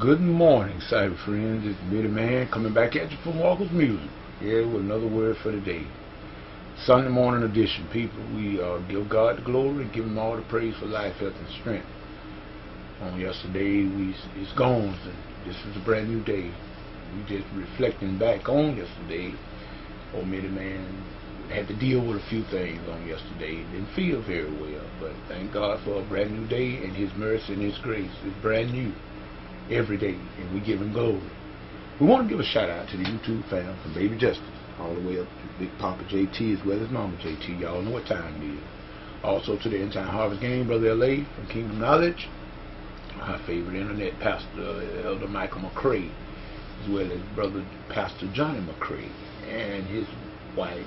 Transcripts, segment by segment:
Good morning, cyber friends. It's Billy Man coming back at you from Walker's Music. Yeah, with another word for the day. Sunday morning edition, people. We give God the glory, give Him all the praise for life, health, and strength. On yesterday, it's gone. This is a brand new day. We just reflecting back on yesterday. Old Billy Man had to deal with a few things on yesterday. Didn't feel very well, but thank God for a brand new day and His mercy and His grace. It's brand new every day, and we give Him glory. We want to give a shout out to the YouTube fam from Baby Justice all the way up to Big Papa JT as well as Mama JT. Y'all know what time it is. Also to the End Time Harvest Game, Brother LA from Kingdom Knowledge, our favorite internet pastor, Elder Michael McCray, as well as Brother Pastor Johnny McCray and his wife,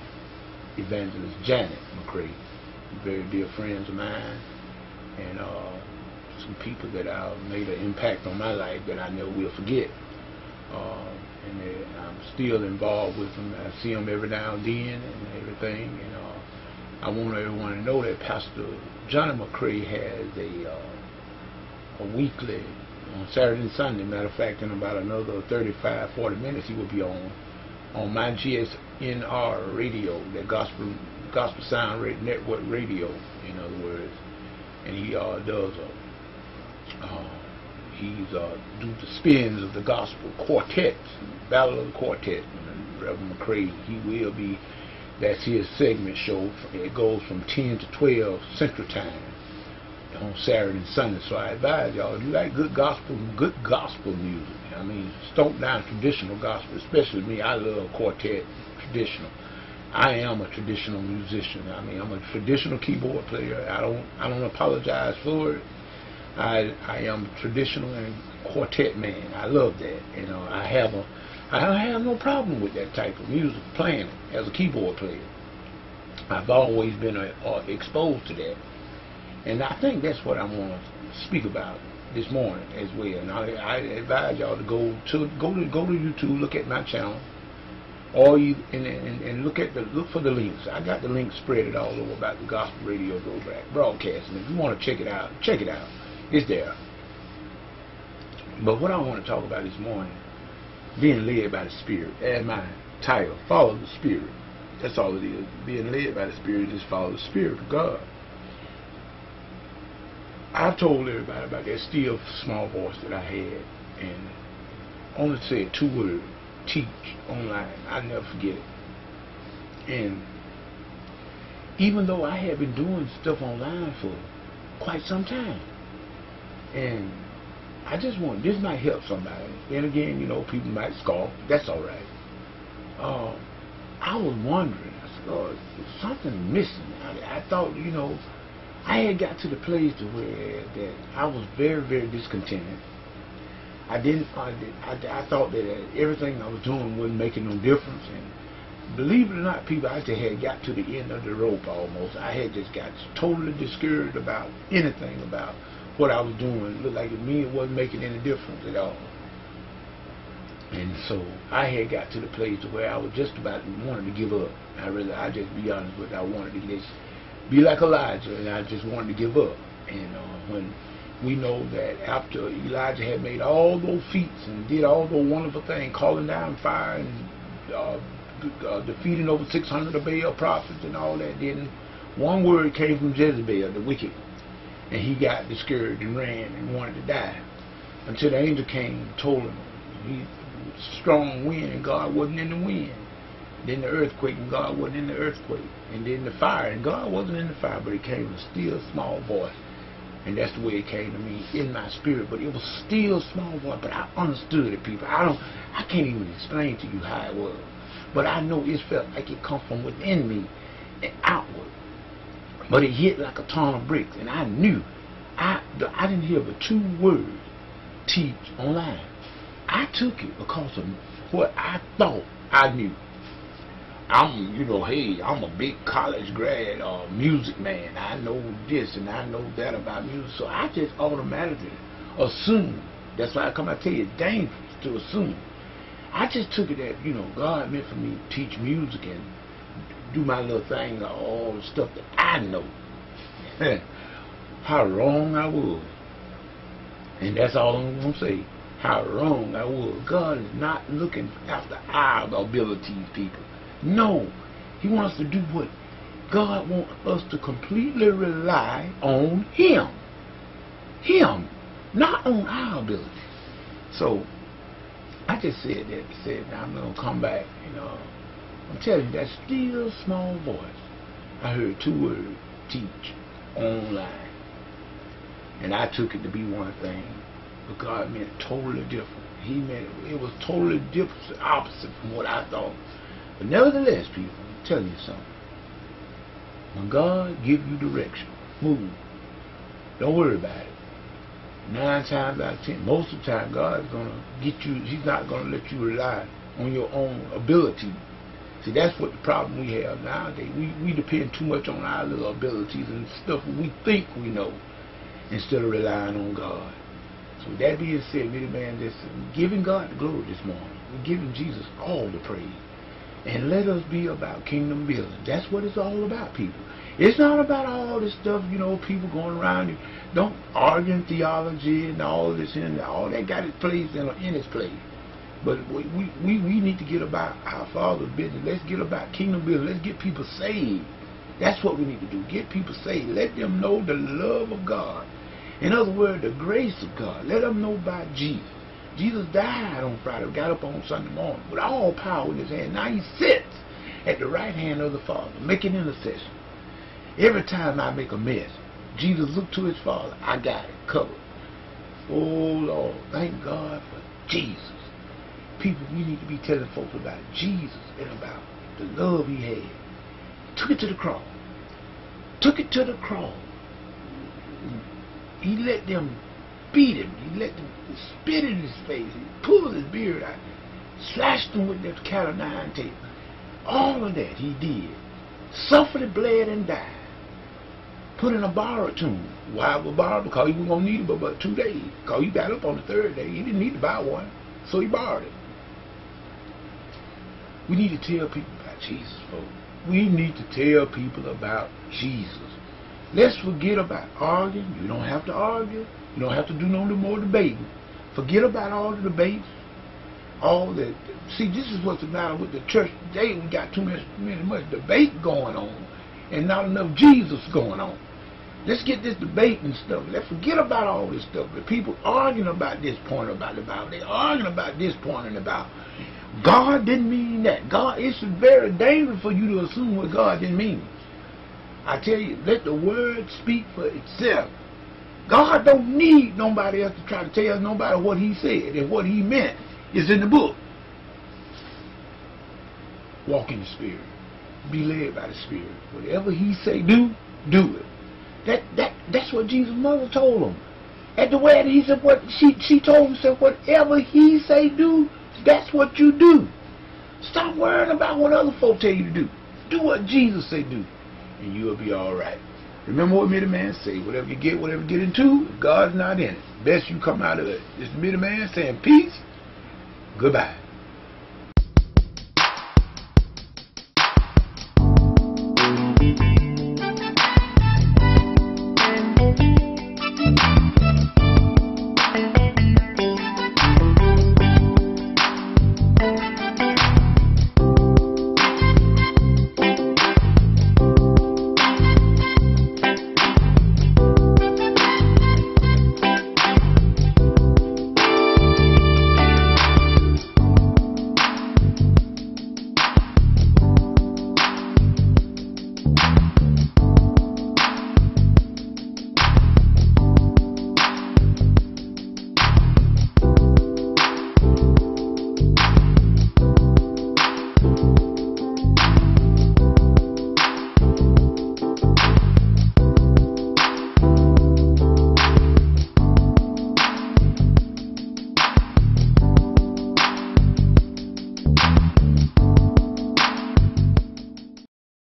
Evangelist Janet McCray, very dear friends of mine, and some people that made an impact on my life that I never will forget. And I'm still involved with them. I see them every now and then and everything. And I want everyone to know that Pastor Johnny McCray has a weekly on Saturday and Sunday. Matter of fact, in about another 35-40 minutes, he will be on my GSNR radio, that Gospel Sound Network radio, in other words. And he does do the spins of the gospel quartets, Battle of the Quartet. Reverend McCray, he will be, that's his segment show. It goes from 10 to 12 Central Time on Saturday and Sunday. So I advise y'all, if you like good gospel music, I mean, stomp down traditional gospel, especially me. I love quartet, traditional. I am a traditional musician. I mean, I'm a traditional keyboard player. I don't apologize for it. I am traditional and quartet man. I love that. You know, I have no problem with that type of music, playing it as a keyboard player. I've always been exposed to that, and I think that's what I want to speak about this morning as well. And I advise y'all to go to YouTube, look at my channel, or and look for the links. I got the links spread all over about the gospel radio broadcasting. If you want to check it out, check it out. It's there. But what I want to talk about this morning, being led by the Spirit, and my title, Follow the Spirit. That's all it is. Being led by the Spirit is follow the Spirit of God. I told everybody about that still small voice that I had, and only said 2 words: teach online. I never forget it. And even though I had been doing stuff online for quite some time, and I just want, this might help somebody. Then again, you know, people might scoff. That's all right. I was wondering, I said, Lord, there's something missing. I thought, you know, I had got to the place to where that I was very, very discontented. I thought that everything I was doing wasn't making no difference. And believe it or not, people, I just had got to the end of the rope almost. I had just got totally discouraged about anything about what I was doing. It looked like to me it wasn't making any difference at all. And so I had got to the place to where I was just about wanting to give up. I just be honest with you, I wanted to just be like Elijah, and I just wanted to give up. And when we know that after Elijah had made all those feats and did all those wonderful things, calling down fire and defeating over 600 of Baal prophets and all that, then one word came from Jezebel, the wicked, and he got discouraged and ran and wanted to die, until the angel came and told him he strong wind and God wasn't in the wind. Then the earthquake and God wasn't in the earthquake. And then the fire and God wasn't in the fire, but it came in a still small voice. And that's the way it came to me in my spirit. But it was still small voice, but I understood it, people. I can't even explain to you how it was. But I know it felt like it come from within me and outward. But it hit like a ton of bricks, and I knew. I didn't hear but 2 words: teach online. I took it because of what I thought I knew. You know, hey, I'm a big college grad music man. I know this and I know that about music. So I just automatically assumed. That's why I tell you, it's dangerous to assume. I just took it that, you know, God meant for me to teach music and do my little thing, all the stuff that I know. How wrong I was. And that's all I'm going to say. how wrong I was. God is not looking after our abilities, people. No. He wants to do what? God wants us to completely rely on Him. Him. Not on our abilities. So, I just said that. Said, I'm going to come back. I'm telling you, that still small voice. I heard 2 words. Teach. Online. And I took it to be one thing. But God meant totally different. He meant it was totally different, opposite from what I thought. But nevertheless, people, I'm telling you something. When God gives you direction, move. Don't worry about it. 9 times out of 10, most of the time, God is going to get you. He's not going to let you rely on your own ability. See, that's what the problem we have nowadays. We depend too much on our little abilities and stuff we think we know instead of relying on God. So with that being said, many man, just giving God the glory this morning. We're giving Jesus all the praise. And let us be about kingdom building. That's what it's all about, people. It's not about all this stuff, people going around. Don't argue theology and all this and all that got its place in its place. But we need to get about our Father's business. Let's get about kingdom building. Let's get people saved. That's what we need to do. Get people saved. Let them know the love of God. In other words, the grace of God. Let them know about Jesus. Jesus died on Friday, got up on Sunday morning with all power in his hand. Now he sits at the right hand of the Father, making intercession. Every time I make a mess, Jesus looked to his Father. I got it covered. Oh, Lord, thank God for Jesus. People, we need to be telling folks about Jesus and about the love he had. Took it to the cross. Took it to the cross. He let them beat him. He let them spit in his face. He pulled his beard out. Slashed him with that cat o' nine tails. All of that he did. Suffered, bled, and died. Put in a borrowed tomb. Why was borrowed? Because he wasn't going to need it but about 2 days. Because he got up on the 3rd day. He didn't need to buy one. So he borrowed it. We need to tell people about Jesus, folks. We need to tell people about Jesus. Let's forget about arguing. You don't have to argue. You don't have to do no more debating. Forget about all the debates. All that. See, this is what's the matter with the church today. We got too much debate going on and not enough Jesus going on. Let's get this debate and stuff. Let's forget about all this stuff. The people arguing about this point about the Bible. They're arguing about this point and about God didn't mean that. God, it's very dangerous for you to assume what God didn't mean. I tell you, let the word speak for itself. God don't need nobody else to try to tell nobody what he said, and what he meant is in the book. Walk in the Spirit. Be led by the Spirit. Whatever he say do it. That's what Jesus' mother told him. At the wedding, he said what she told him, said whatever he say do, that's what you do. Stop worrying about what other folk tell you to do. Do what Jesus say do, and you'll be all right. Remember what Middle Man say, whatever you get into, if God's not in it, best you come out of it. This Middle Man saying peace, goodbye.